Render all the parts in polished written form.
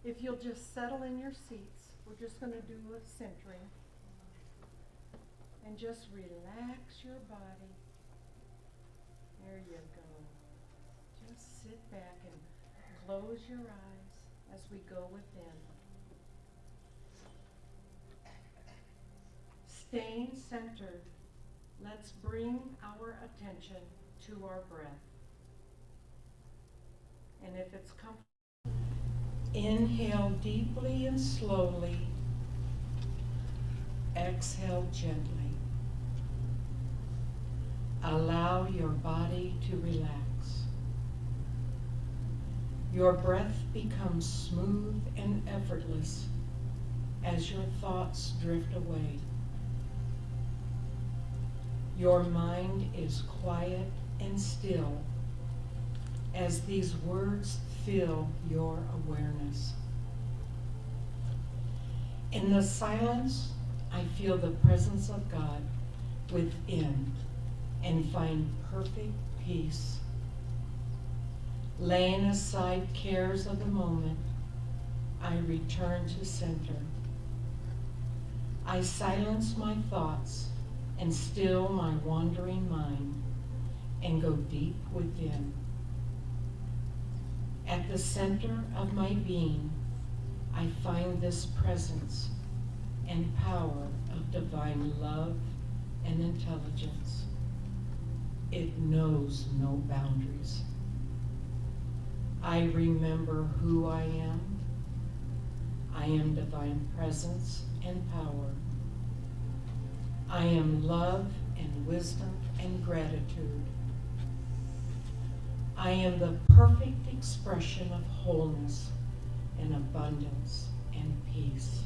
If you'll just settle in your seats, we're just going to do a centering. And just relax your body. There you go. Just sit back and close your eyes as we go within. Staying centered, let's bring our attention to our breath. And if it's comfortable, inhale deeply and slowly. Exhale gently. Allow your body to relax. Your breath becomes smooth and effortless as your thoughts drift away. Your mind is quiet and still as these words fill your awareness. In the silence, I feel the presence of God within and find perfect peace. Laying aside cares of the moment, I return to center. I silence my thoughts and still my wandering mind and go deep within. At the center of my being, I find this presence and power of divine love and intelligence. It knows no boundaries. I remember who I am. I am divine presence and power. I am love and wisdom and gratitude. I am the perfect expression of wholeness and abundance and peace.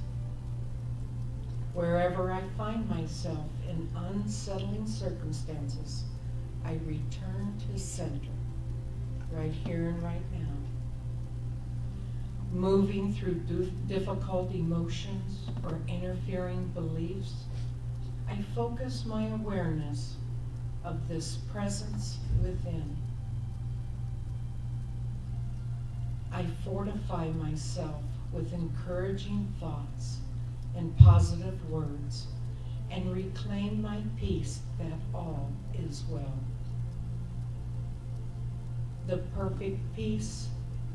Wherever I find myself in unsettling circumstances, I return to center, right here and right now. Moving through difficult emotions or interfering beliefs, I focus my awareness of this presence within. I fortify myself with encouraging thoughts and positive words and reclaim my peace that all is well. The perfect peace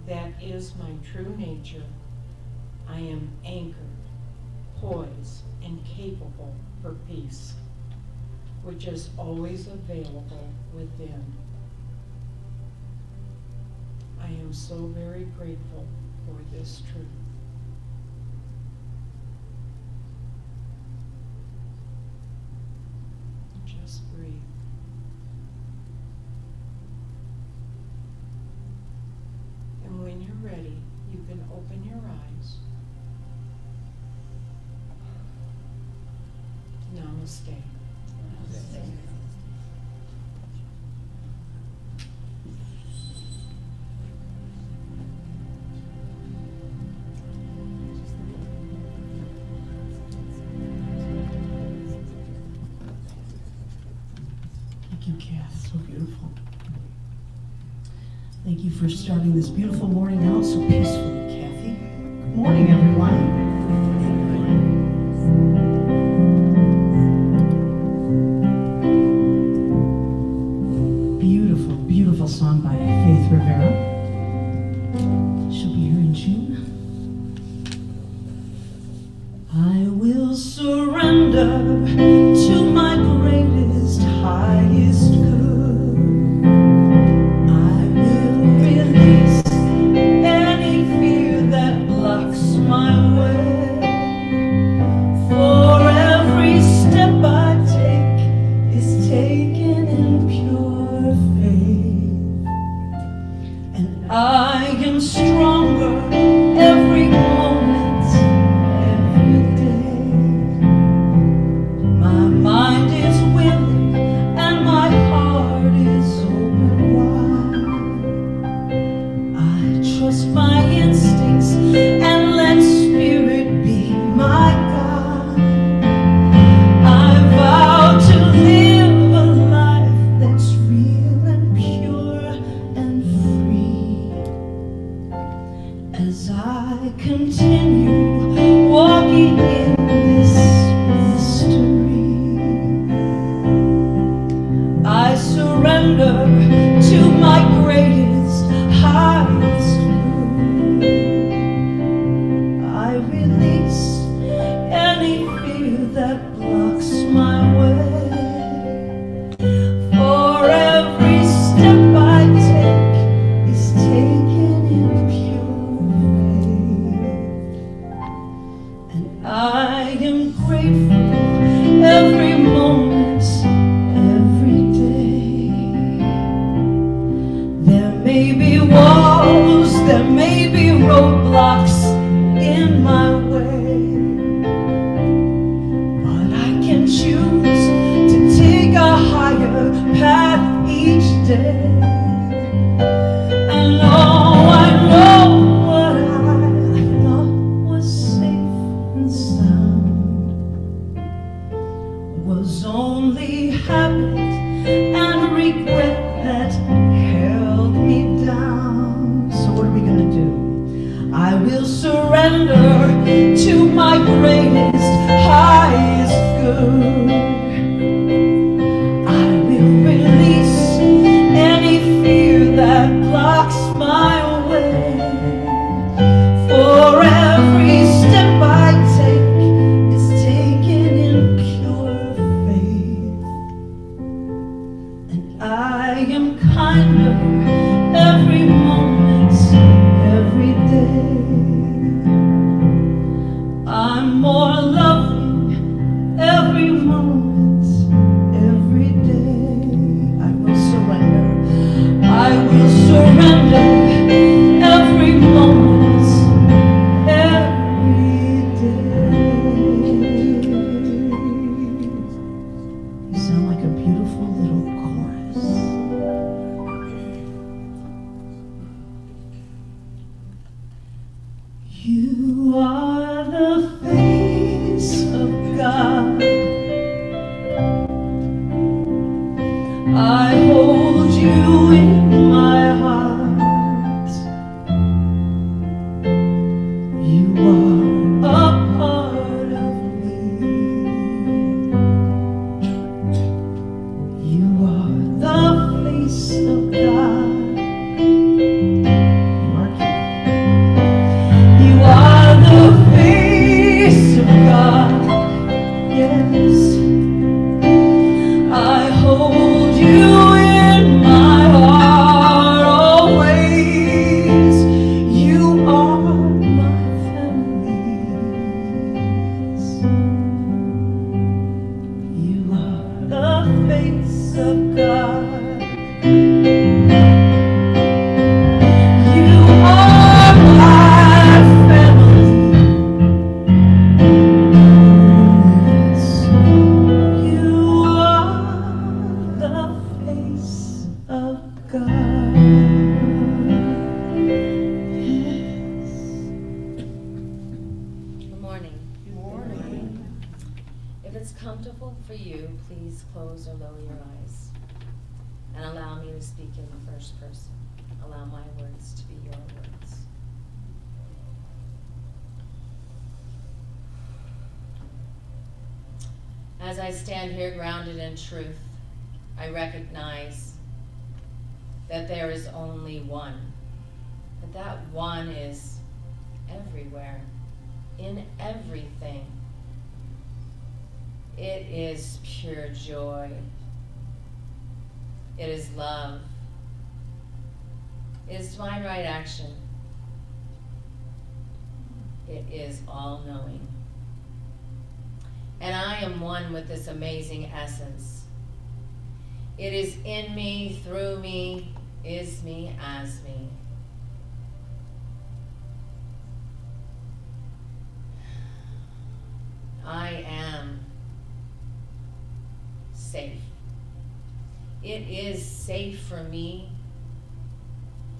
that is my true nature, I am anchored, poised, and capable for peace, which is always available within. I am so very grateful for this truth. beautiful. Thank you for starting this beautiful morning out so peacefully, Kathy. Good morning, everyone. Beautiful, beautiful song by Faith Rivera. She'll be here in June. I will surrender to my greatest, highest good. I will release any fear that blocks my way. For every step I take is taken in pure faith. And I am stronger every moment, every day. My mind is willing and my heart is open wide. I trust my instincts and let spirit be my guide. I vow to live a life that's real and pure and free. As I continue walking in this mystery, I surrender to my greatest, highest good. I release any fear that blocks my way. For every step I take is taken in pure faith. And I am grateful every moment, every day. There may be walls, there may be roadblocks in my way, but I can choose to take a higher path each day. And oh, I know what I thought was safe and sound was only habit and regret that held me down. So what are we gonna do? I will surrender to my greatest, highest good. I will release any fear that blocks my way. For every step I take is taken in pure faith. And I am kinder every moment, every day. I'm more loving every moment, every day. I will surrender. I will surrender every moment, every day. You sound like a beautiful little chorus. You are the face of God. I hold you in my heart. You are a part of me. You are the face of God. You are the face of God. Yes. I hold you in my heart always. You are my families. You are the face of God. You are my family. Yes. You are the face of God. Yes. Good morning. Good morning. If it's comfortable for you, please close or lower your eyes. and allow me to speak in the first person. Allow my words to be your words. As I stand here grounded in truth, I recognize that there is only one, but that one is everywhere, in everything. It is pure joy. It is love. It is divine right action. It is all-knowing. And I am one with this amazing essence. It is in me, through me, is me, as me. I am safe. It is safe for me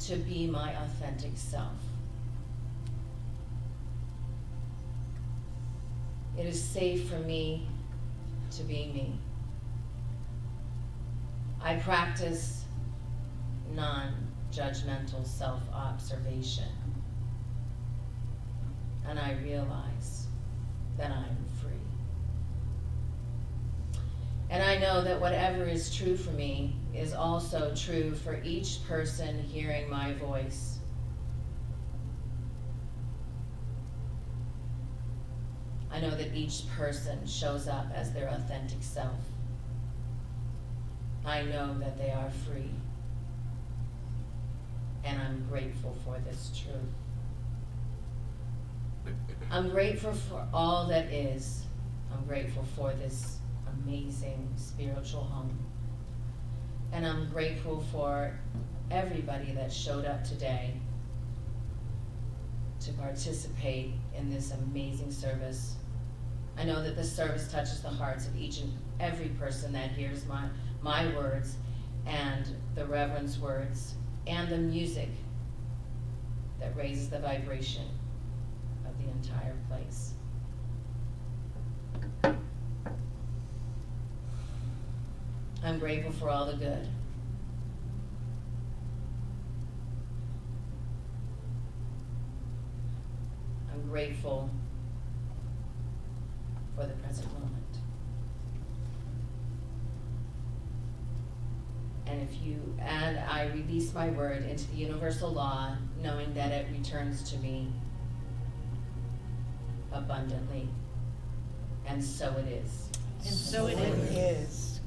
to be my authentic self. It is safe for me to be me. I practice non-judgmental self-observation, and I realize that I'm free. And I know that whatever is true for me is also true for each person hearing my voice. I know that each person shows up as their authentic self. I know that they are free. And I'm grateful for this truth. I'm grateful for all that is. I'm grateful for this amazing spiritual home. And I'm grateful for everybody that showed up today to participate in this amazing service. I know that this service touches the hearts of each and every person that hears my words and the Reverend's words and the music that raises the vibration of the entire place. I'm grateful for all the good. I'm grateful for the present moment. And I release my word into the universal law, knowing that it returns to me abundantly. And so it is. And so it is.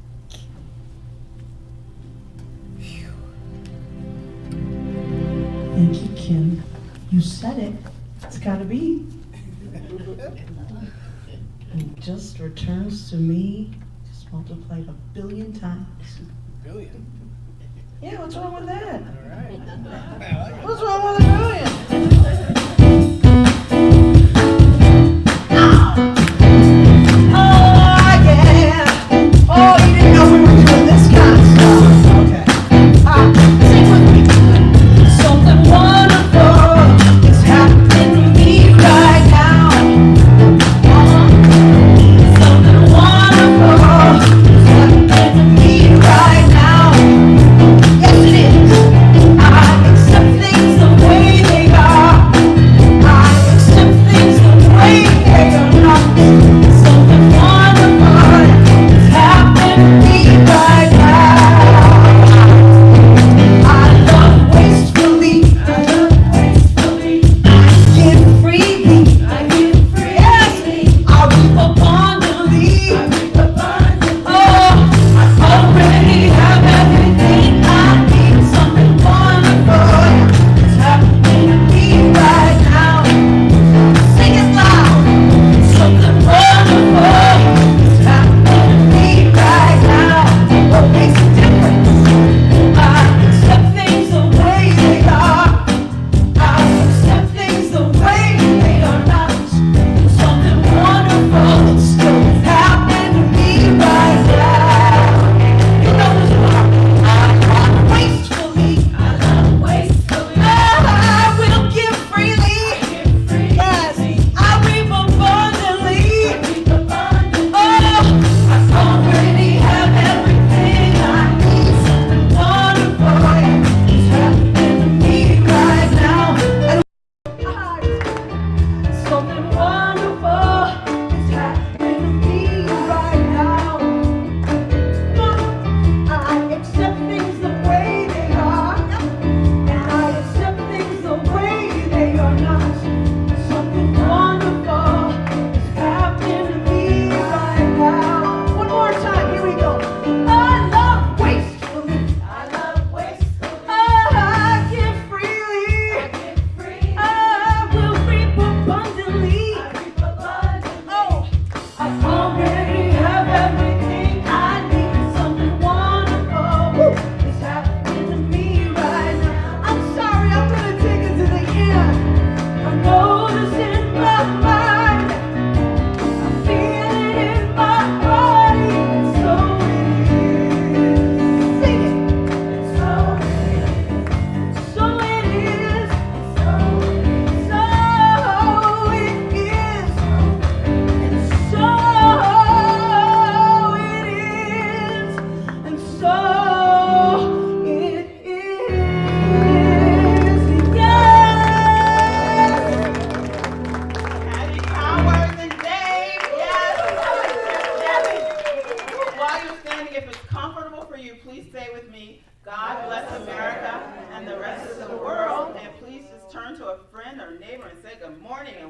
Thank you, Kim. You said it. It's gotta be. And it just returns to me, just multiplied 1 billion times. Billion. Yeah, what's wrong with that? All right. What's wrong with 1 billion? Oh, yeah. Oh, you didn't know we were doing this kind of stuff. Okay. Sing with me. Something wonderful is happening to me right now. Something wonderful is happening to me right now. Yes, it is. I accept things the way they are.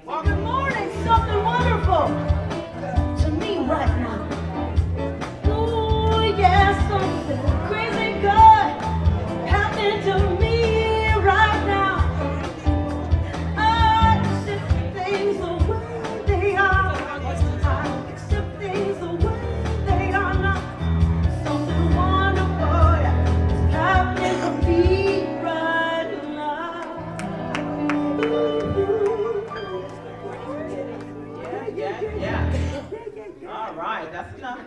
morning. Good Welcome. morning, something wonderful to me right now. Oh, yeah, something crazy good happening to me right now. I accept things the way they are. I accept things the way they are now. Something wonderful is happening to me right now. Yeah. All right, that's enough.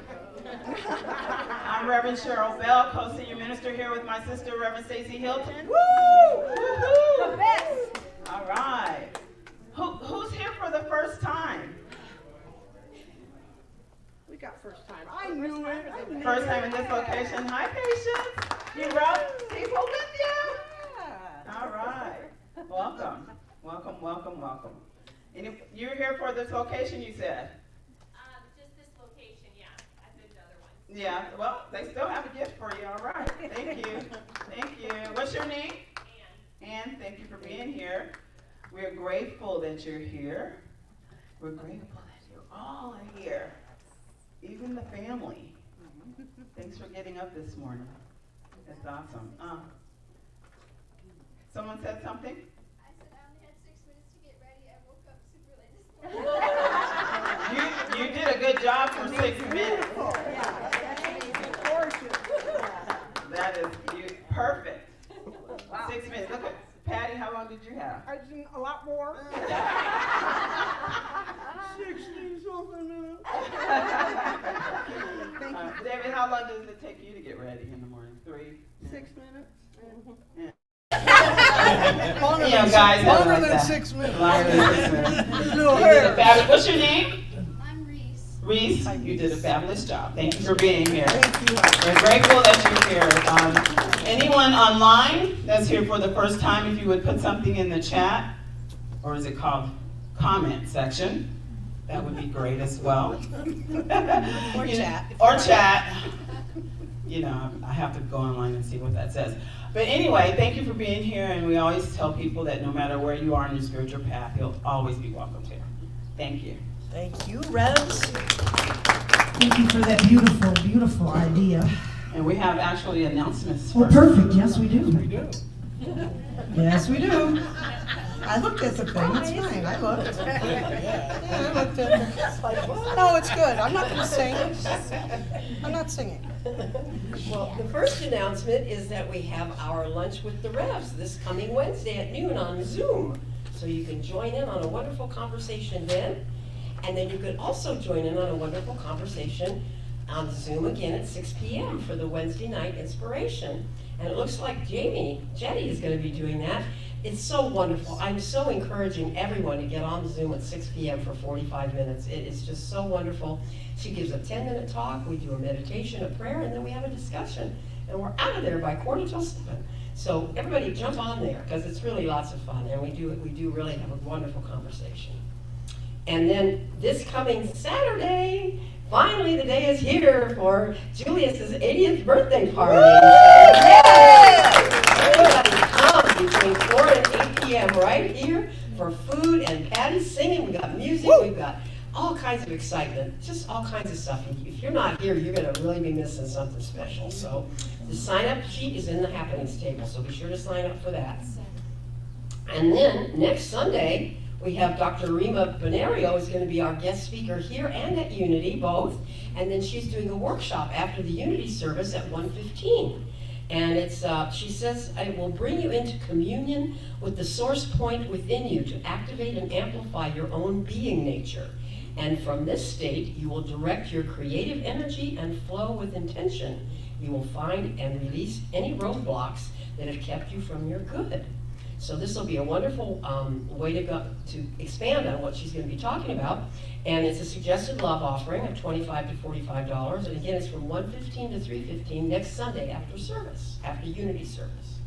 I'm Reverend Cheryl Bell, co-senior minister here with my sister, Reverend Stacy Hilton. Woo! Woo-hoo! The best. All right. Who's here for the first time? We got first time. I knew it. First time in this location. Hi, Patience. You brought people with you? All right. Welcome. Welcome, welcome, welcome. And you're here for this location, you said? Just this location, yeah. I've been to other ones. Yeah, well, they still have a gift for you. All right. Thank you. Thank you. What's your name? Ann, thank you for being here. We're grateful that you're here. We're grateful that you're all here, even the family. Thanks for getting up this morning. That's awesome. Someone said something? I said I only had 6 minutes to get ready. I woke up super late this morning. You did a good job for 6 minutes. That is perfect. 6 minutes. Look at Patty, how long did you have? I did a lot more. 60 something minutes. David, how long does it take you to get ready in the morning? 3? 6 minutes. You know, guys, Longer like than that. 6 minutes. Longer than 6 minutes. No You did a fabulous. What's your name? I'm Reese. Reese, you did a fabulous job. Thank you for being here. Thank you. We're grateful that you're here. Anyone online that's here for the first time, if you would put something in the chat, or is it called comment section, that would be great as well. Or chat. Or chat. You know, I have to go online and see what that says. But anyway, thank you for being here, and we always tell people that no matter where you are in your spiritual path, you'll always be welcome here. Thank you. Thank you, Revs. Thank you for that beautiful, beautiful idea. And we have actually announcements Well, first. perfect. Yes, we do. We do. Yes, we do. I looked at the thing. It's fine. I looked. Yeah. I looked at it. No, it's good. I'm not going to sing. I'm not singing. Well, the first announcement is that we have our Lunch with the Revs this coming Wednesday at noon on Zoom. So you can join in on a wonderful conversation then. And then you could also join in on a wonderful conversation on Zoom again at 6 p.m. for the Wednesday night inspiration. And it looks like Jetty is going to be doing that. It's so wonderful. I'm so encouraging everyone to get on Zoom at 6 p.m. for 45 minutes. It is just so wonderful. She gives a 10-minute talk, we do a meditation, a prayer, and then we have a discussion. And we're out of there by 7:15. So everybody jump on there, because it's really lots of fun, and we do really have a wonderful conversation. And then this coming Saturday, finally the day is here for Julius's 80th birthday party. Yay! Everybody come between 4 and 8 p.m. right here for food and Patty singing. We got music, we've got all kinds of excitement, just all kinds of stuff. And if you're not here, you're going to really be missing something special. So the sign-up sheet is in the happenings table, so be sure to sign up for that. And then next Sunday, we have Dr. Rima Bonario is going to be our guest speaker here and at Unity, both. And then she's doing a workshop after the Unity service at 1:15. And it's, she says, I will bring you into communion with the source point within you to activate and amplify your own being nature. And from this state, you will direct your creative energy and flow with intention. You will find and release any roadblocks that have kept you from your good. So this will be a wonderful way to go to expand on what she's going to be talking about. And it's a suggested love offering of $25 to $45. And again, it's from 1:15 to 3:15 next Sunday after service, after Unity service.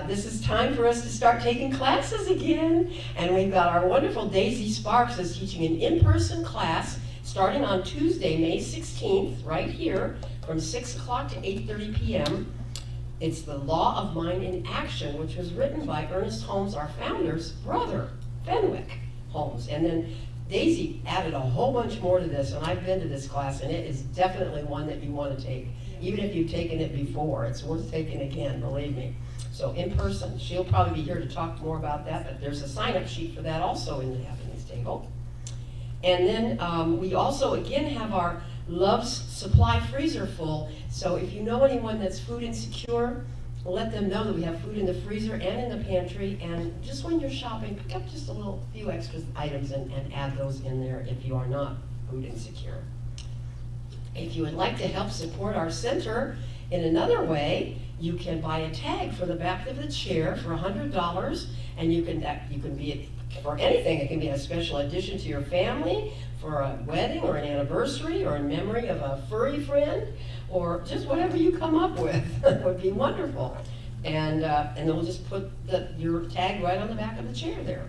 This is time for us to start taking classes again. And we've got our wonderful Daisy Sparks is teaching an in-person class starting on Tuesday, May 16th, right here, from 6 o'clock to 8:30 p.m. It's the Law of Mind in Action, which was written by Ernest Holmes, our founder's brother. Fenwick homes. And then Daisy added a whole bunch more to this, and I've been to this class, and it is definitely one that you want to take. Even if you've taken it before, it's worth taking again, believe me. So in person, she'll probably be here to talk more about that, but there's a sign-up sheet for that also in the happenings table. And then we also, again, have our Love's Supply freezer full. So if you know anyone that's food insecure, let them know that we have food in the freezer and in the pantry. And just when you're shopping, pick up just a few extra items and add those in there if you are not food insecure. If you would like to help support our center in another way, you can buy a tag for the back of the chair for $100, and you can be for anything. It can be a special addition to your family, for a wedding or an anniversary, or in memory of a furry friend, or just whatever you come up with would be wonderful. And then we'll just put your tag right on the back of the chair there.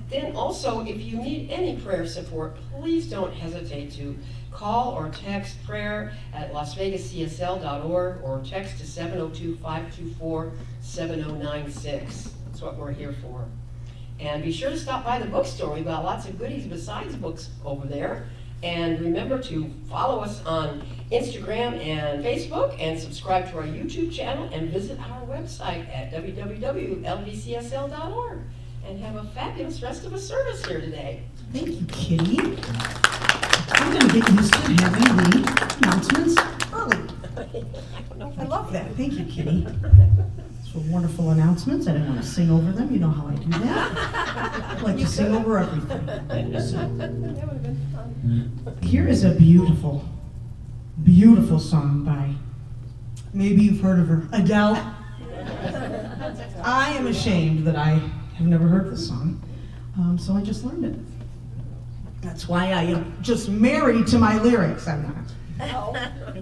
Then also, if you need any prayer support, please don't hesitate to call or text prayer at LasVegasCSL.org or text to 702-524-7096. That's what we're here for. And be sure to stop by the bookstore. We've got lots of goodies besides books over there. And remember to follow us on Instagram and Facebook, and subscribe to our YouTube channel, and visit our website at www.lvcsl.org. And have a fabulous rest of a service here today. Thank you, Kitty. I'm going to get used to having the announcements early. I love that. Thank you, Kitty. Those were wonderful announcements. I didn't want to sing over them. You know how I do that. I like to sing over everything. So, here is a beautiful, beautiful song by, maybe you've heard of her, Adele. I am ashamed that I have never heard this song, so I just learned it. That's why I am just married to my lyrics. I'm not.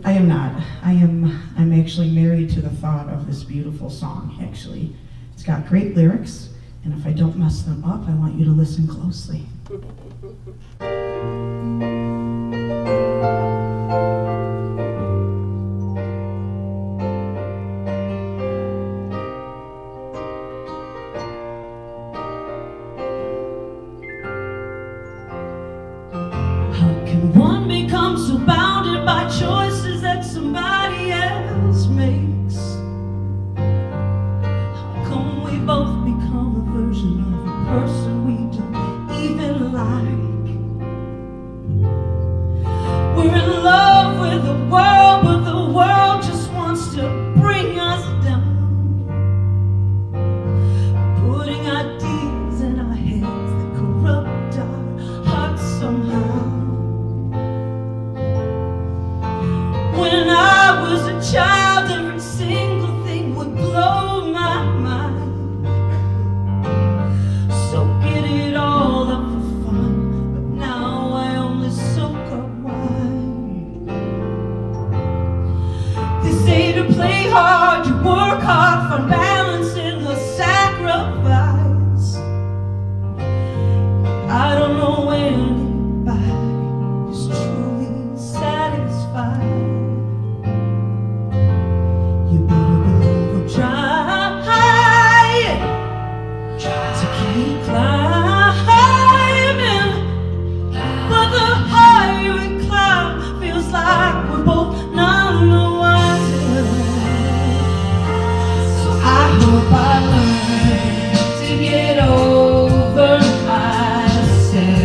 I am not. I'm actually married to the thought of this beautiful song, actually. It's got great lyrics, and if I don't mess them up, I want you to listen closely. How can one become so bounded by choices that somebody else makes? How come we both become a version of a person we don't even like? We're in love with the world, but the world just wants to bring us down, putting ideas in our heads that corrupt our hearts somehow. When I was a child, every single thing would blow my mind. Soaking it all up for fun, but now I only soak up wine. They say to play hard, you work hard, find balance in the sacrifice. I don't know when anybody is truly satisfied. You better believe I'm trying to keep climbing, but the higher we climb, feels like we're both none the wiser. So I hope I learn to get over myself.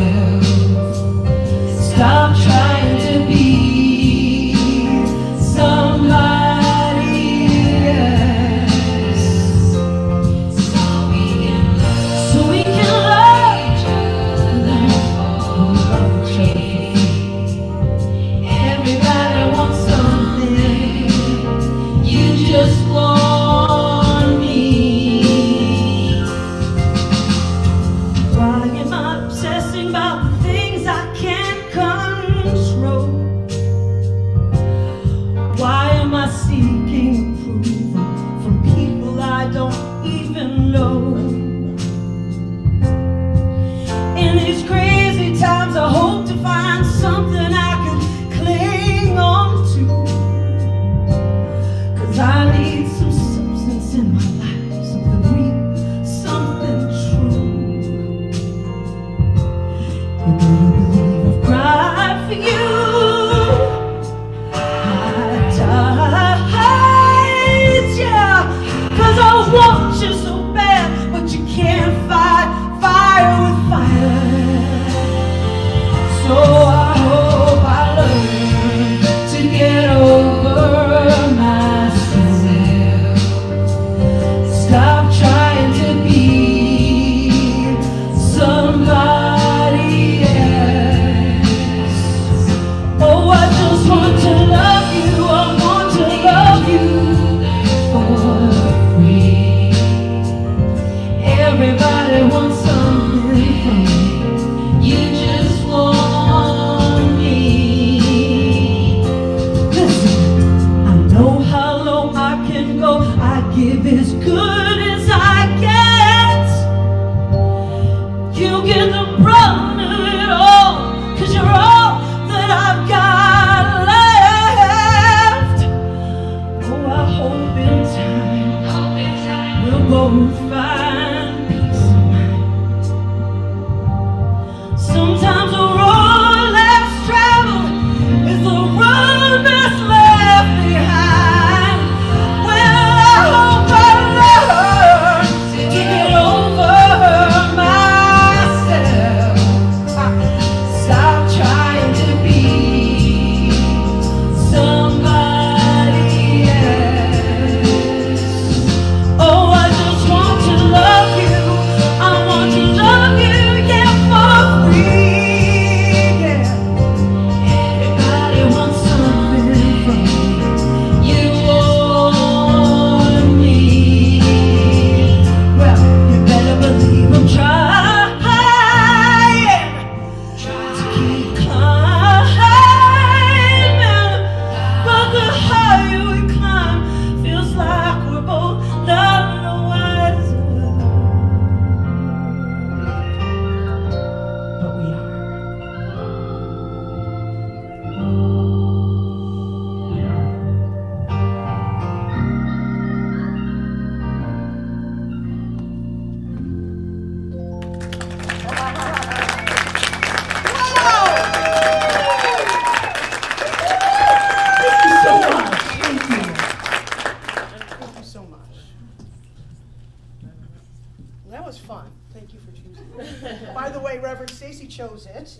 way, Reverend Stacy chose it,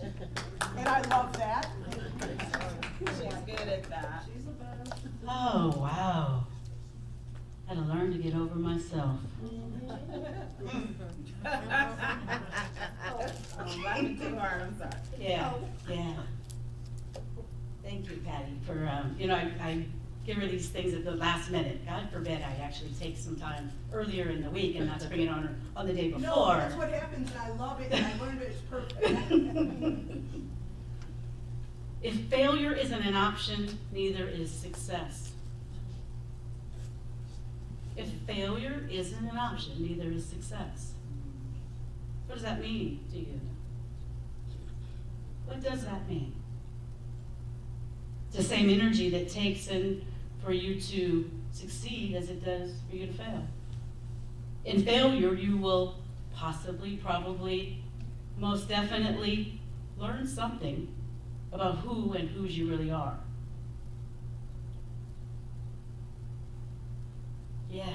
and I love that. She's good at that. Oh, wow. Had to learn to get over myself. Oh, laughing too hard, I'm sorry. Yeah, yeah. Thank you, Patty, for, I give her these things at the last minute. God forbid I actually take some time earlier in the week and not to bring it on the day before. No, that's what happens, and I love it, and I learned it, it's perfect. If failure isn't an option, neither is success. If failure isn't an option, neither is success. What does that mean to you? What does that mean? It's the same energy that takes in for you to succeed as it does for you to fail. In failure, you will possibly, probably, most definitely learn something about who and whose you really are. Yeah.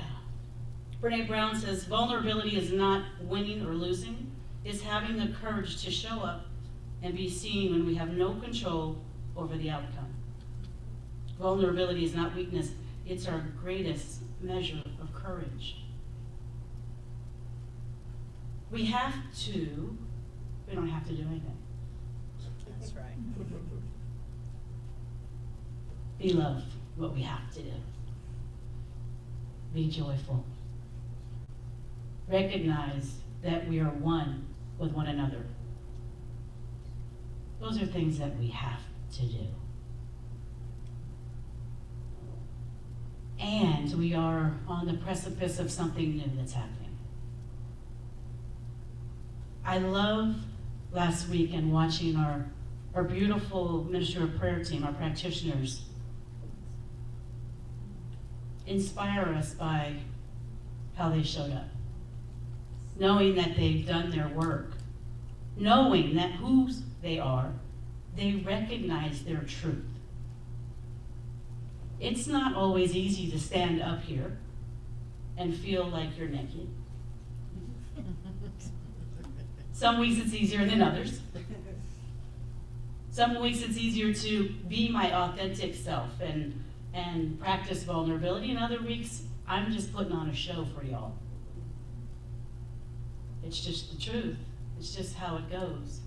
Brene Brown says, vulnerability is not winning or losing. It's having the courage to show up and be seen when we have no control over the outcome. Vulnerability is not weakness. It's our greatest measure of courage. We don't have to do anything. That's right. Be loved, what we have to do. Be joyful. Recognize that we are one with one another. Those are things that we have to do. And we are on the precipice of something new that's happening. I love last week and watching our beautiful Ministry of Prayer team, our practitioners, inspire us by how they showed up. Knowing that they've done their work, knowing that whose they are, they recognize their truth. It's not always easy to stand up here and feel like you're naked. Some weeks it's easier than others. Some weeks it's easier to be my authentic self and practice vulnerability, and other weeks I'm just putting on a show for y'all. It's just the truth. It's just how it goes.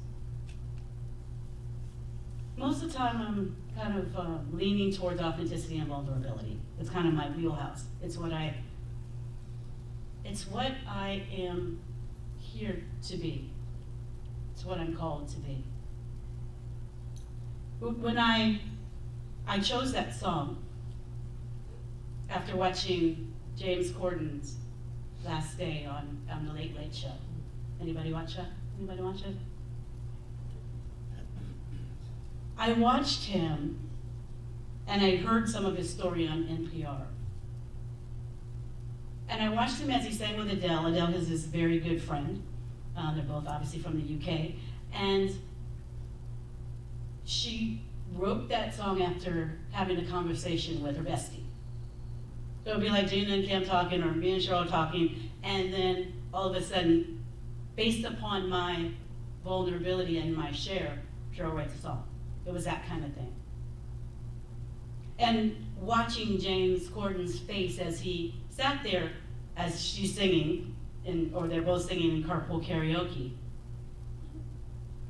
Most of the time I'm kind of leaning towards authenticity and vulnerability. It's kind of my wheelhouse. It's what I am here to be. It's what I'm called to be. When I chose that song after watching James Corden's last day on the Late Late Show. Anybody watch that? Anybody watch it? I watched him, and I heard some of his story on NPR. And I watched him as he sang with Adele. Adele is his very good friend. They're both obviously from the UK. And she wrote that song after having a conversation with her bestie. So it would be like Gina and Cam talking, or me and Cheryl talking, and then all of a sudden, based upon my vulnerability and my share, Cheryl writes a song. It was that kind of thing. And watching James Corden's face as he sat there, as she's singing, or they're both singing in carpool karaoke,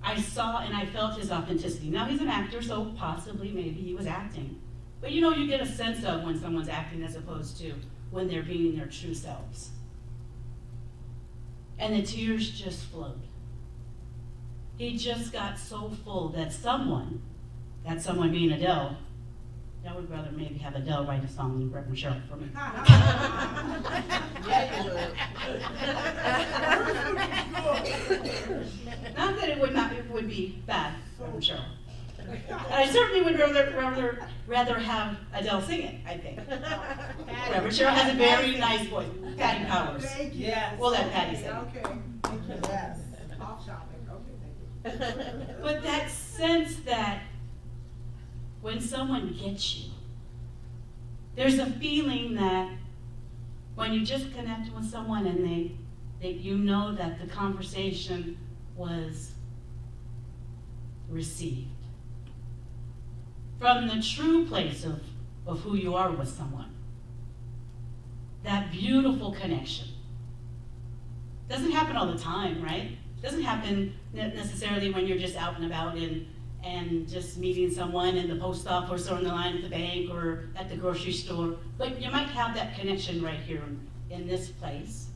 I saw and I felt his authenticity. Now he's an actor, so possibly maybe he was acting. But you get a sense of when someone's acting as opposed to when they're being their true selves. And the tears just flowed. He just got so full that someone being Adele, I would rather maybe have Adele write a song than Reverend Cheryl for me. Yeah, you would. Not that it would be bad, Reverend Cheryl. And I certainly would rather have Adele sing it, I think. Reverend Cheryl has a very nice voice. Patty Powers. Thank you. Yes. We'll let Patty sing. Okay. Thank you. Yes. Off shopping. Okay, thank you. But that sense that when someone gets you, there's a feeling that when you just connect with someone and you know that the conversation was received. From the true place of who you are with someone. That beautiful connection. Doesn't happen all the time, right? Doesn't happen necessarily when you're just out and about and just meeting someone in the post office or in the line at the bank or at the grocery store. But you might have that connection right here in this place.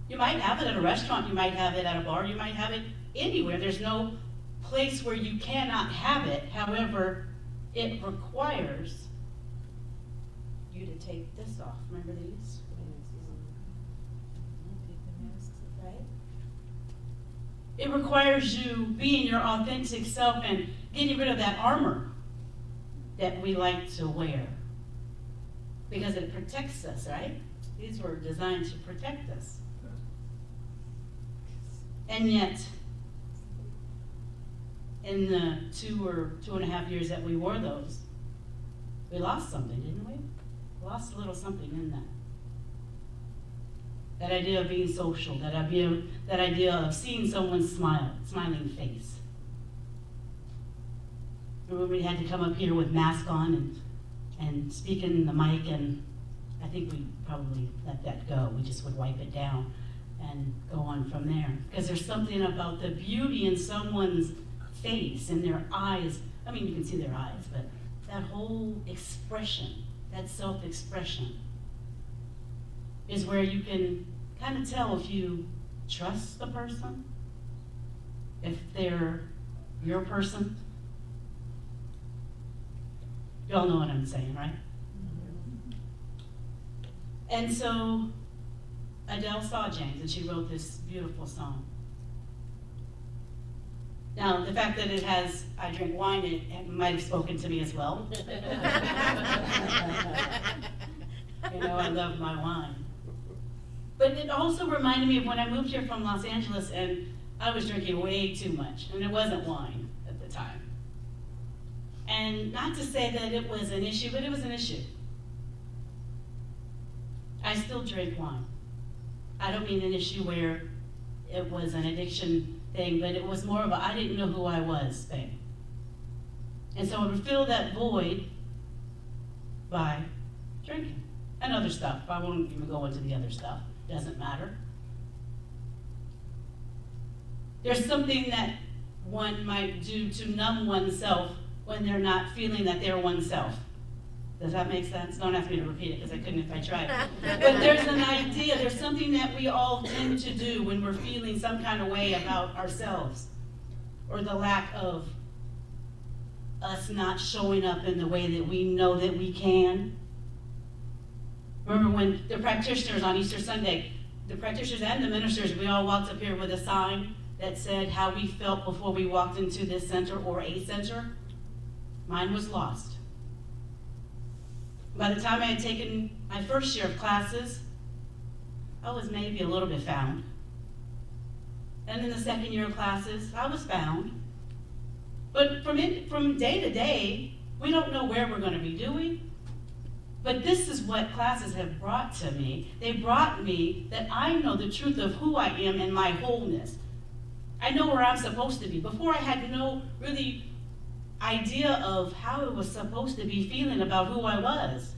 You might have it at a restaurant, you might have it at a bar, you might have it anywhere. There's no place where you cannot have it. However, it requires you to take this off. Remember these? Right? It requires you being your authentic self and getting rid of that armor that we like to wear. Because it protects us, right? These were designed to protect us. And yet, in the 2 or 2.5 years that we wore those, we lost something, didn't we? Lost a little something in that. That idea of being social, that idea of seeing someone's smiling face. Remember we had to come up here with mask on and speak in the mic, and I think we probably let that go. We just would wipe it down and go on from there. Because there's something about the beauty in someone's face, in their eyes. I mean, you can see their eyes, but that whole expression, that self-expression, is where you can kind of tell if you trust the person, if they're your person. You all know what I'm saying, right? And so Adele saw James and she wrote this beautiful song. Now, the fact that it has, I drink wine, it might have spoken to me as well. You know, I love my wine. But it also reminded me of when I moved here from Los Angeles and I was drinking way too much, and it wasn't wine at the time. And not to say that it was an issue, but it was an issue. I still drink wine. I don't mean an issue where it was an addiction thing, but it was more of a I didn't know who I was thing. And so I would fill that void by drinking and other stuff. I won't even go into the other stuff. Doesn't matter. There's something that one might do to numb oneself when they're not feeling that they're oneself. Does that make sense? Don't ask me to repeat it because I couldn't if I tried. But there's an idea, there's something that we all tend to do when we're feeling some kind of way about ourselves, or the lack of us not showing up in the way that we know that we can. Remember when the practitioners on Easter Sunday, the practitioners and the ministers, we all walked up here with a sign that said how we felt before we walked into this center or a center? Mine was lost. By the time I had taken my first year of classes, I was maybe a little bit found. And in the second year of classes, I was found. But from day to day, we don't know where we're going to be doing. But this is what classes have brought to me. They brought me that I know the truth of who I am and my wholeness. I know where I'm supposed to be. Before I had no really idea of how it was supposed to be feeling about who I was.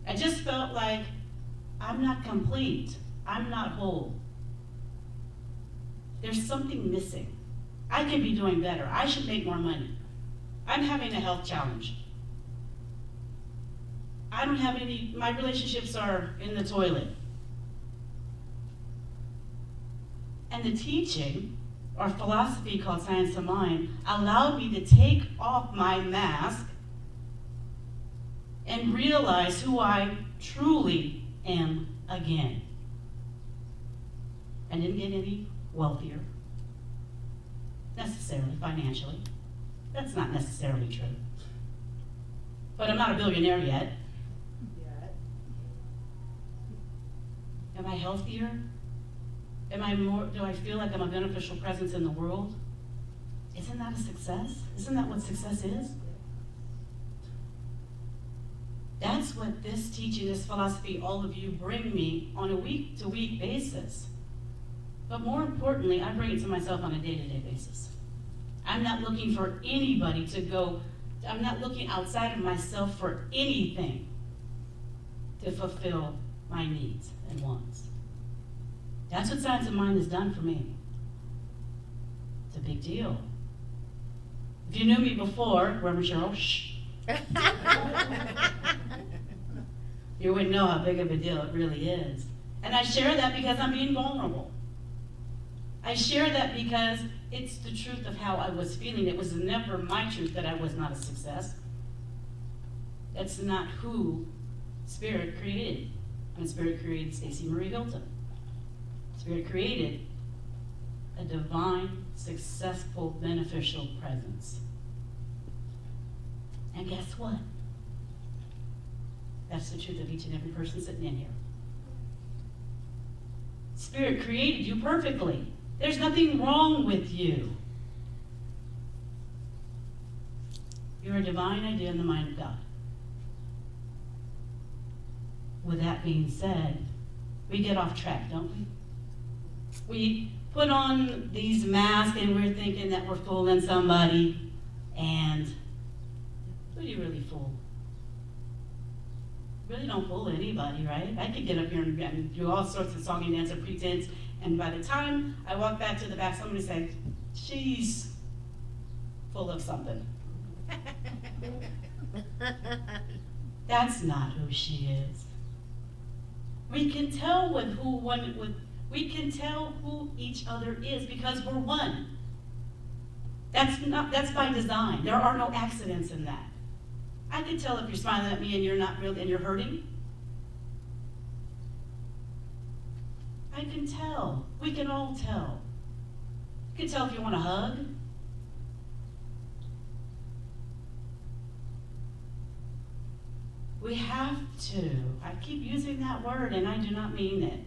I just felt like I'm not complete. I'm not whole. There's something missing. I could be doing better. I should make more money. I'm having a health challenge. I don't have any, my relationships are in the toilet. And the teaching, or philosophy called Science of Mind, allowed me to take off my mask and realize who I truly am again. I didn't get any wealthier, necessarily financially. That's not necessarily true. But I'm not a billionaire yet. Am I healthier? Do I feel like I'm a beneficial presence in the world? Isn't that a success? Isn't that what success is? That's what this teaching, this philosophy, all of you bring me on a week-to-week basis. But more importantly, I bring it to myself on a day-to-day basis. I'm not looking for anybody to go, I'm not looking outside of myself for anything to fulfill my needs and wants. That's what Science of Mind has done for me. It's a big deal. If you knew me before, Reverend Cheryl, shh. You wouldn't know how big of a deal it really is. And I share that because I'm being vulnerable. I share that because it's the truth of how I was feeling. It was never my truth that I was not a success. That's not who Spirit created. And Spirit created Stacey Marie Hilton. Spirit created a divine, successful, beneficial presence. And guess what? That's the truth of each and every person sitting in here. Spirit created you perfectly. There's nothing wrong with you. You're a divine idea in the mind of God. With that being said, we get off track, don't we? We put on these masks and we're thinking that we're fooling somebody, and who do you really fool? You really don't fool anybody, right? I could get up here and do all sorts of song and dance and pretense, and by the time I walk back to the back, somebody say, she's full of something. That's not who she is. We can tell we can tell who each other is because we're one. That's by design. There are no accidents in that. I can tell if you're smiling at me and you're not real and you're hurting. I can tell. We can all tell. You can tell if you want a hug. We have to. I keep using that word and I do not mean it.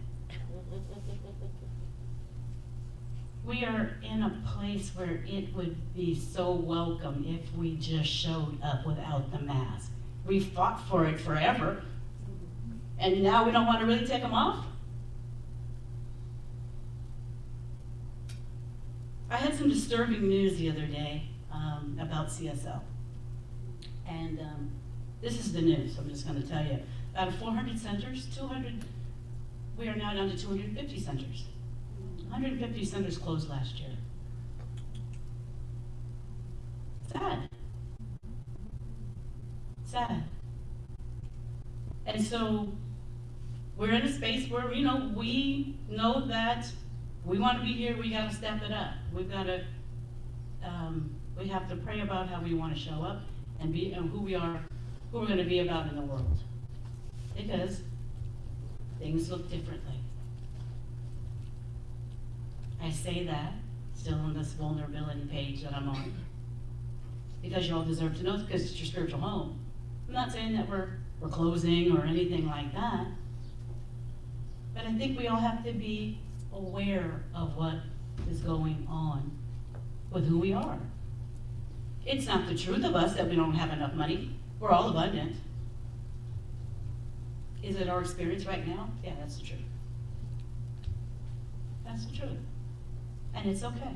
We are in a place where it would be so welcome if we just showed up without the mask. We fought for it forever, and now we don't want to really take them off? I had some disturbing news the other day about CSL. And this is the news, I'm just going to tell you. Out of 400 centers, we are now down to 250 centers. 150 centers closed last year. Sad. Sad. And so we're in a space where, we know that we want to be here, we got to step it up. We've got to, we have to pray about how we want to show up and be, and who we're going to be about in the world. Because things look differently. I say that still on this vulnerability page that I'm on, because you all deserve to know, because it's your spiritual home. I'm not saying that we're closing or anything like that, but I think we all have to be aware of what is going on with who we are. It's not the truth of us that we don't have enough money. We're all abundant. Is it our experience right now? Yeah, that's the truth. That's the truth. And it's okay.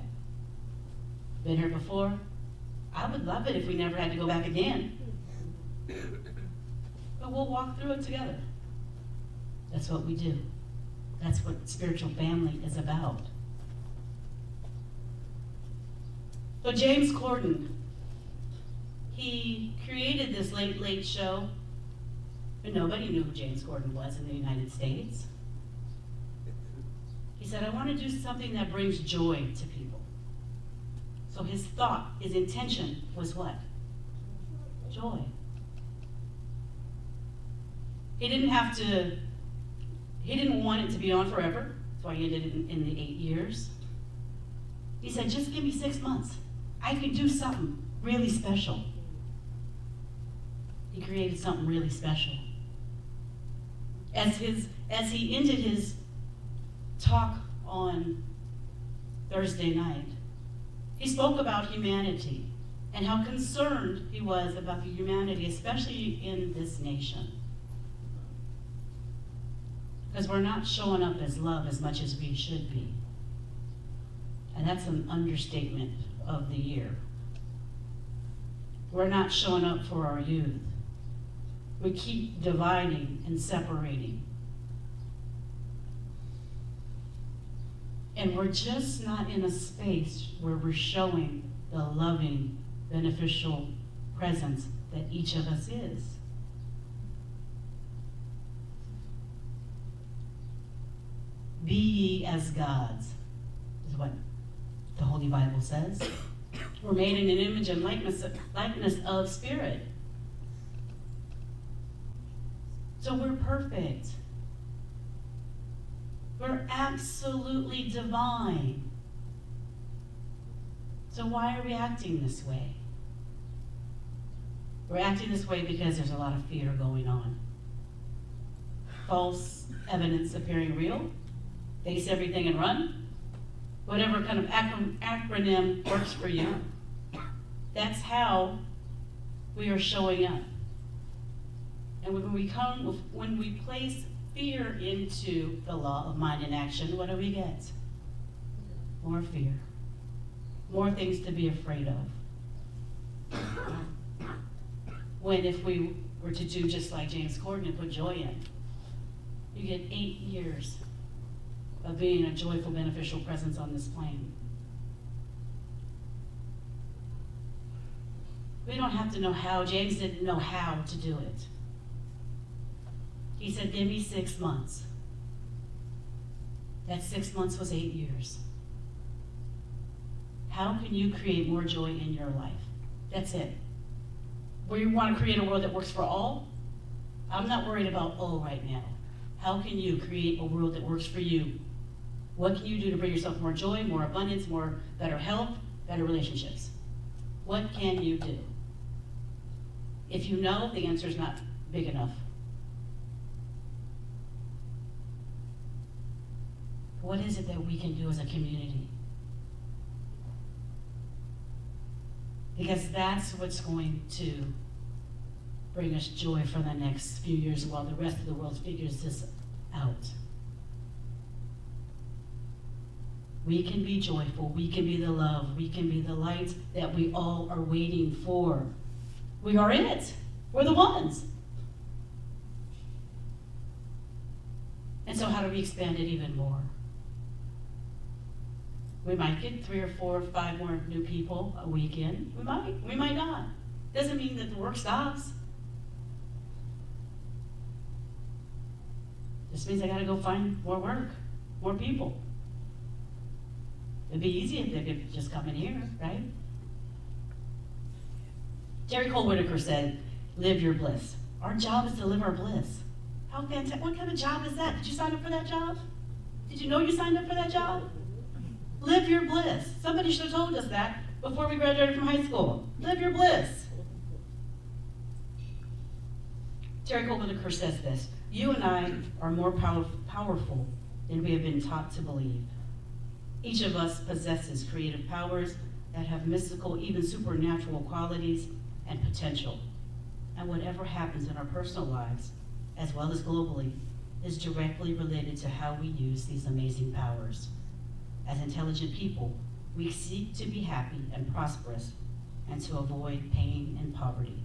Been here before. I would love it if we never had to go back again. But we'll walk through it together. That's what we do. That's what spiritual family is about. So James Corden, he created this Late Late Show, but nobody knew who James Corden was in the United States. He said, I want to do something that brings joy to people. So his thought, his intention was what? Joy. He didn't want it to be on forever. That's why he ended it in the 8 years. He said, just give me 6 months. I can do something really special. He created something really special. As he ended his talk on Thursday night, he spoke about humanity and how concerned he was about the humanity, especially in this nation. Because we're not showing up as love as much as we should be. And that's an understatement of the year. We're not showing up for our youth. We keep dividing and separating. And we're just not in a space where we're showing the loving, beneficial presence that each of us is. Be ye as gods, is what the Holy Bible says. We're made in an image and likeness of spirit. So we're perfect. We're absolutely divine. So why are we acting this way? We're acting this way because there's a lot of fear going on. False evidence appearing real. Face everything and run. Whatever kind of acronym works for you. That's how we are showing up. And when we place fear into the law of mind and action, what do we get? More fear. More things to be afraid of. When if we were to do just like James Corden and put joy in, you get 8 years of being a joyful, beneficial presence on this plane. We don't have to know how. James didn't know how to do it. He said, give me 6 months. That 6 months was 8 years. How can you create more joy in your life? That's it. Where you want to create a world that works for all? I'm not worried about all right now. How can you create a world that works for you? What can you do to bring yourself more joy, more abundance, more better health, better relationships? What can you do? If you know, the answer is not big enough. What is it that we can do as a community? Because that's what's going to bring us joy for the next few years while the rest of the world figures this out. We can be joyful, we can be the love, we can be the light that we all are waiting for. We are it. We're the ones. And so how do we expand it even more? We might get 3 or 4 or 5 more new people a weekend. We might not. Doesn't mean that the work stops. Just means I gotta go find more work, more people. It'd be easy if they could just come in here, right? Jerry Cole Whitaker said, live your bliss. Our job is to live our bliss. How fantastic, what kind of job is that? Did you sign up for that job? Did you know you signed up for that job? Live your bliss. Somebody should have told us that before we graduated from high school. Live your bliss. Jerry Cole Whitaker says this, you and I are more powerful than we have been taught to believe. Each of us possesses creative powers that have mystical, even supernatural qualities and potential. And whatever happens in our personal lives, as well as globally, is directly related to how we use these amazing powers. As intelligent people, we seek to be happy and prosperous and to avoid pain and poverty.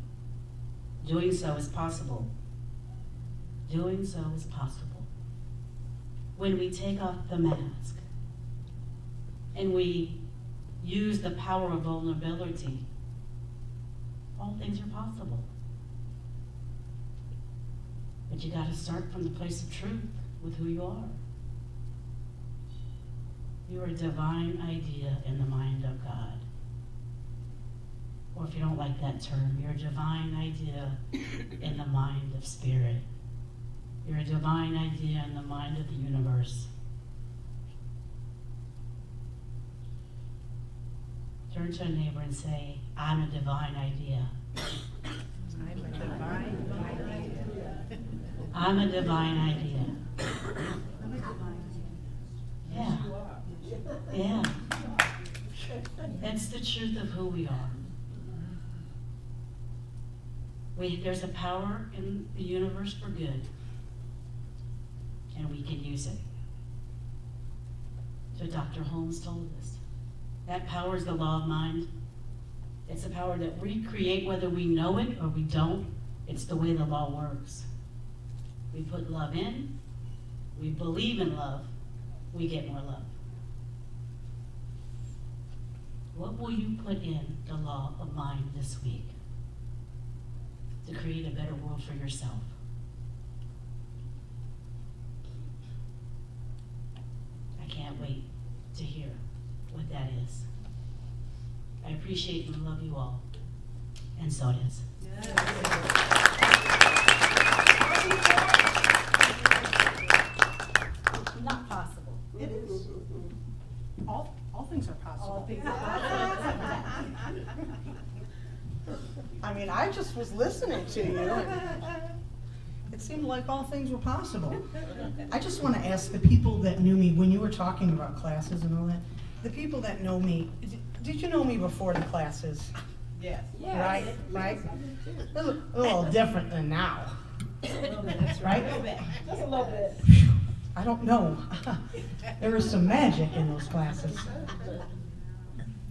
Doing so is possible. Doing so is possible. When we take off the mask and we use the power of vulnerability, all things are possible. But you gotta start from the place of truth with who you are. You are a divine idea in the mind of God. Or if you don't like that term, you're a divine idea in the mind of spirit. You're a divine idea in the mind of the universe. Turn to a neighbor and say, I'm a divine idea. I'm a divine idea. I'm a divine idea. Yeah. Yeah. That's the truth of who we are. There's a power in the universe for good, and we can use it. So Dr. Holmes told us, That power is the law of mind. It's a power that we create whether we know it or we don't. It's the way the law works. We put love in, we believe in love, we get more love. What will you put in the law of mind this week to create a better world for yourself? I can't wait to hear what that is. I appreciate and love you all, and so it is. Not possible. It is. All things are possible. All things are possible. I mean, I just was listening to you. And it seemed like all things were possible. I just want to ask the people that knew me, when you were talking about classes and all that, the people that know me, did you know me before the classes? Yes. Right? Right? A little different than now. Right? Just a little bit. I don't know. There was some magic in those classes.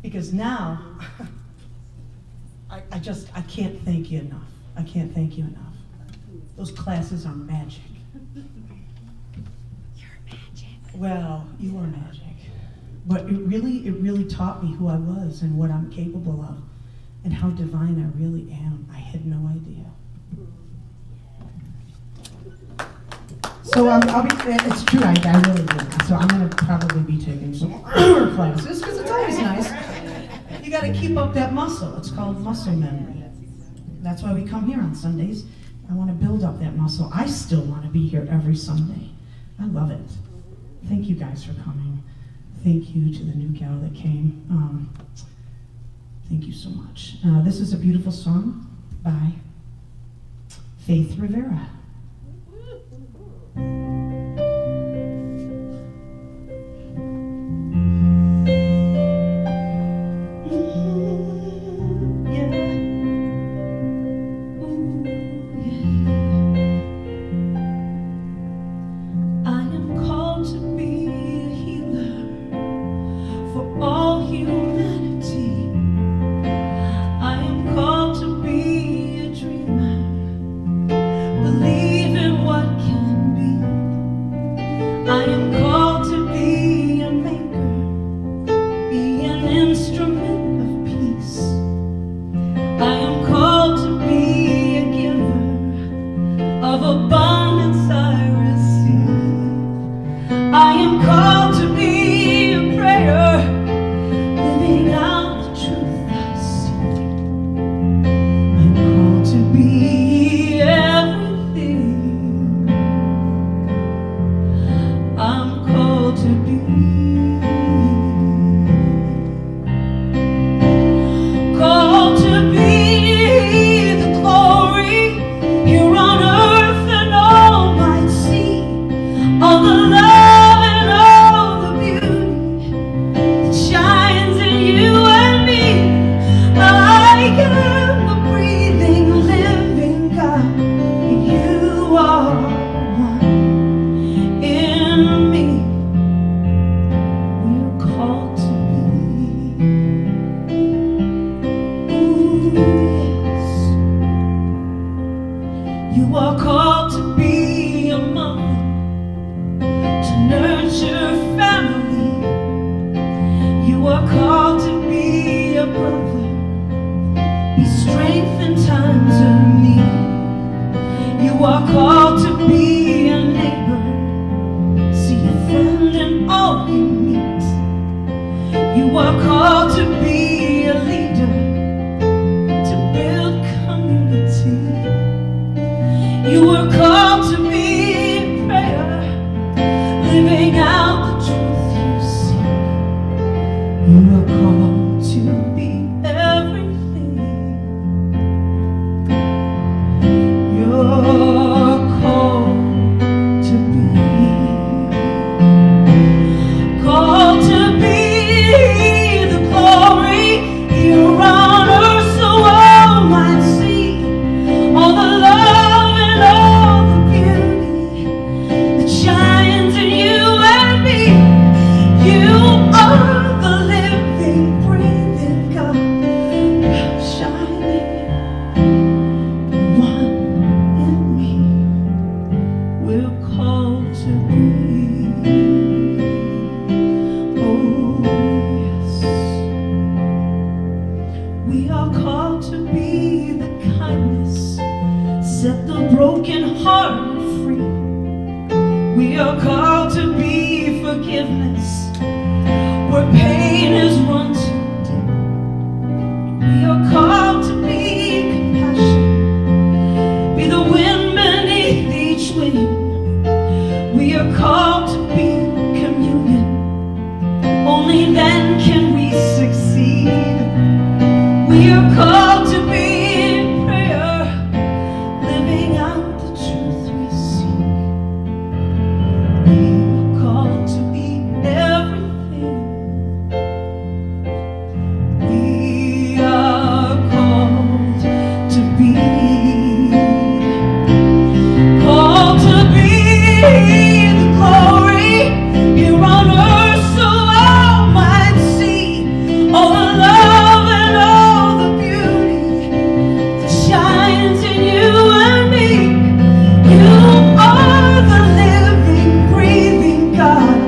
Because now, I can't thank you enough. I can't thank you enough. Those classes are magic. You're magic. Well, you are magic. But it really taught me who I was and what I'm capable of and how divine I really am. I had no idea. So it's true, I really do. So I'm going to probably be taking some more classes because it's always nice. You got to keep up that muscle. It's called muscle memory. That's why we come here on Sundays. I want to build up that muscle. I still want to be here every Sunday. I love it. Thank you guys for coming. Thank you to the new gal that came. Thank you so much. This is a beautiful song by Faith Rivera. All the love and all the beauty. broken heart free. We are called to be forgiveness where pain has run too deep. We are called to be compassion, be the wind beneath each wing. We are called to be communion, only then can we succeed. We are called to be prayer, living out the truth we seek. We are called to be everything. We are called to be the glory here on earth, so all might see all the love and all the beauty that shines in you and me. You are the living, breathing God.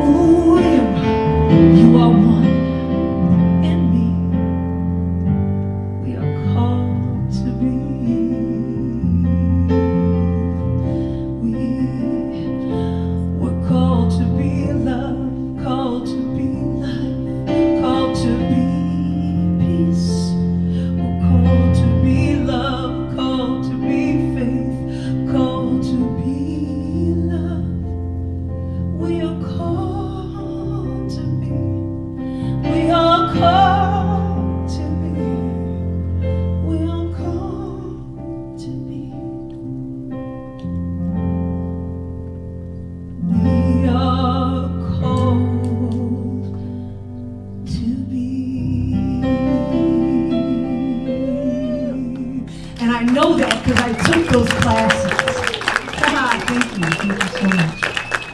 Ooh, you are one in me. We are called to be. We're called to be love, called to be life, called to be peace. We're called to be love, called to be faith, called to be love. We are called to be. We are called to be. We are called to be. We are called to be. And I know that because I took those classes. Thank you so much.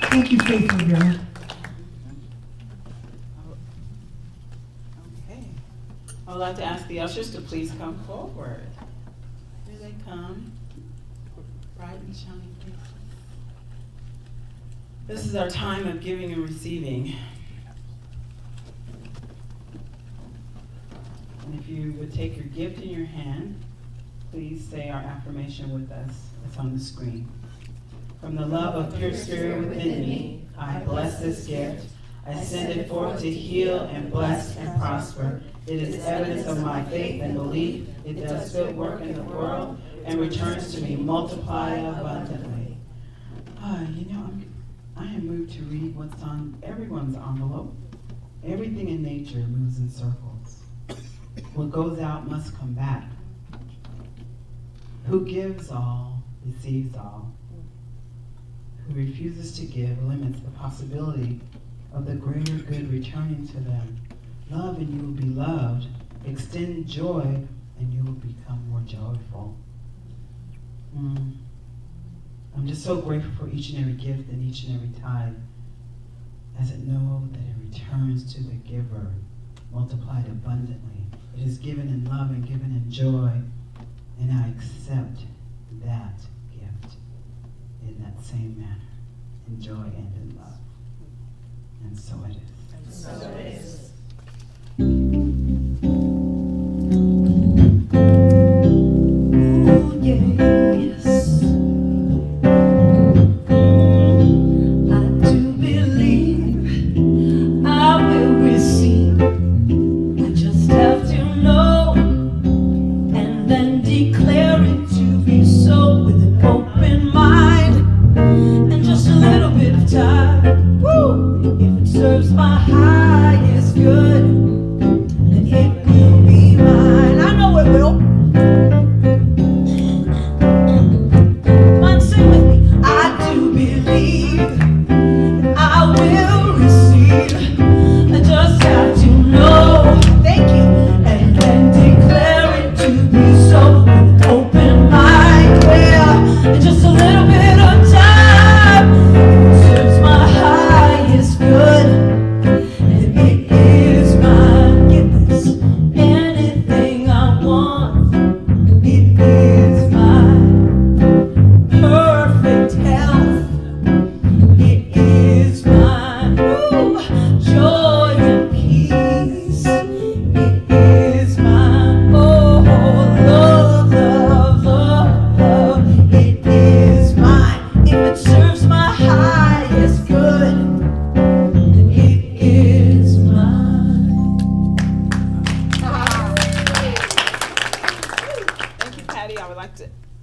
Thank you, Faith Rivera. Okay. I would like to ask the ushers to please come forward. Here they come. Bright and shiny faces. This is our time of giving and receiving. And if you would take your gift in your hand, please say our affirmation with us. It's on the screen. From the love of pure spirit within me, I bless this gift. I send it forth to heal and bless and prosper. It is evidence of my faith and belief. It does good work in the world and returns to me multiplied abundantly. I am moved to read what's on everyone's envelope. Everything in nature moves in circles. What goes out must come back. Who gives all, receives all. Who refuses to give limits the possibility of the greater good returning to them. Love and you will be loved. Extend joy and you will become more joyful. I'm just so grateful for each and every gift and each and every tithe, as it know that it returns to the giver, multiplied abundantly. It is given in love and given in joy, and I accept that gift in that same manner, in joy and in love. And so it is. And so it is. Ooh, yes. I do believe I will receive. I just have to know and then declare it to be so with an open mind and just a little bit of time. Woo! If it serves my highest good.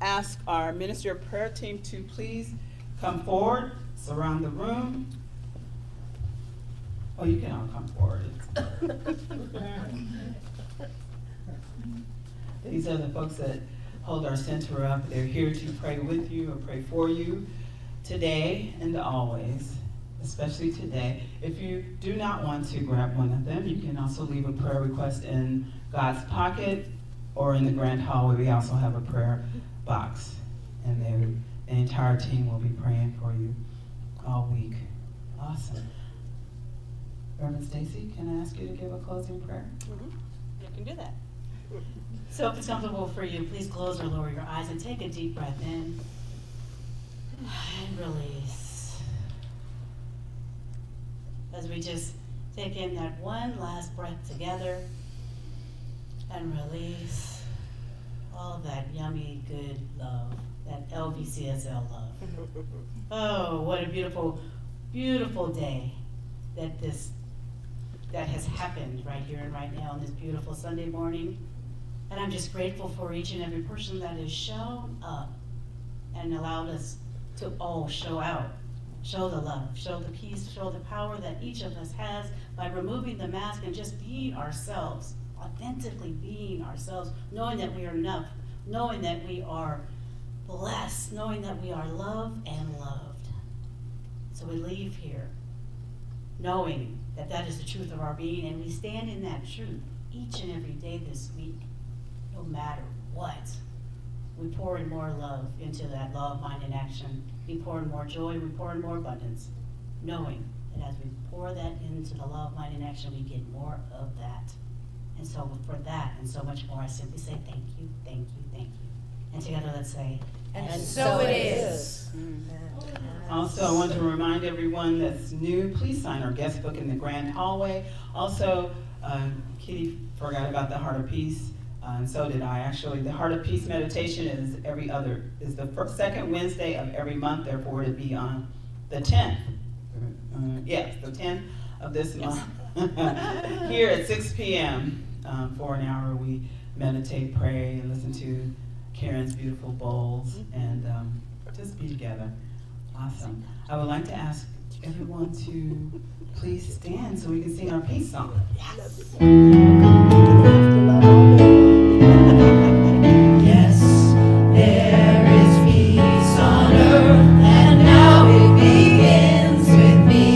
ask our Minister of Prayer team to please come forward, surround the room. Oh, you can all come forward. These are the folks that hold our center up. They're here to pray with you or pray for you today and always, especially today. If you do not want to grab one of them, you can also leave a prayer request in God's pocket or in the grand hallway. We also have a prayer box, and the entire team will be praying for you all week. Awesome. Reverend Stacy, can I ask you to give a closing prayer? You can do that. So if it's comfortable for you, please close or lower your eyes and take a deep breath in and release. As we just take in that one last breath together and release all of that yummy, good love, that LVCSL love. Oh, what a beautiful, beautiful day that has happened right here and right now on this beautiful Sunday morning. And I'm just grateful for each and every person that has shown up and allowed us to all show out, show the love, show the peace, show the power that each of us has by removing the mask and just being ourselves, authentically being ourselves, knowing that we are enough, knowing that we are blessed, knowing that we are loved and loved. So we leave here knowing that that is the truth of our being, and we stand in that truth each and every day this week. No matter what, we pour in more love into that love, mind, and action. We pour in more joy, we pour in more abundance, knowing that as we pour that into the love, mind, and action, we get more of that. And so for that and so much more, I simply say thank you, thank you, thank you. And together let's say, And so it is. Also, I want to remind everyone that's new, please sign our guest book in the grand hallway. Also, Kitty forgot about the Heart of Peace, and so did I actually. The Heart of Peace meditation is the second Wednesday of every month, therefore it'll be on the 10th. Yes, the 10th of this month. Here at 6 p.m. For an hour we meditate, pray, and listen to Karen's beautiful bowls, and just be together. Awesome. I would like to ask everyone to please stand so we can sing our peace song. Yes, there is peace on earth, and now it begins with me.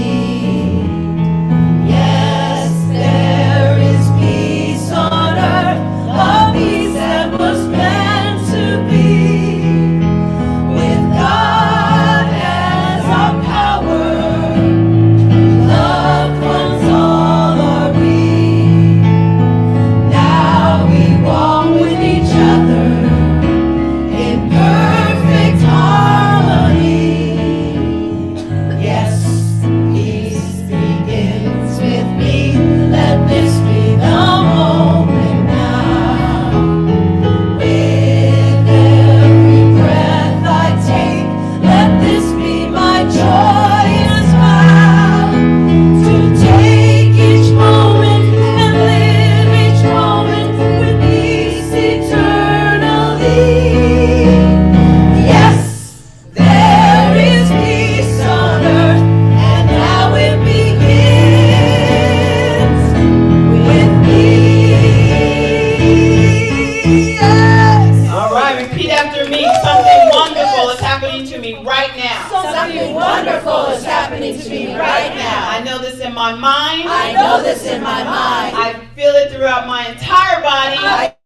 Yes, there is peace on earth, a peace that was meant to be. With God as our power, loved ones all are we. Now we walk with each other in perfect harmony. Yes, peace begins with me. Let this be the moment now. With every breath I take, let this be my joyous vow. To take each moment and live each moment with peace eternally. Yes, there is peace on earth, and now it begins with me. Yes. All right, repeat after me. Something wonderful is happening to me right now. Something wonderful is happening to me right now. I know this in my mind. I know this in my mind. I feel it throughout my entire body. I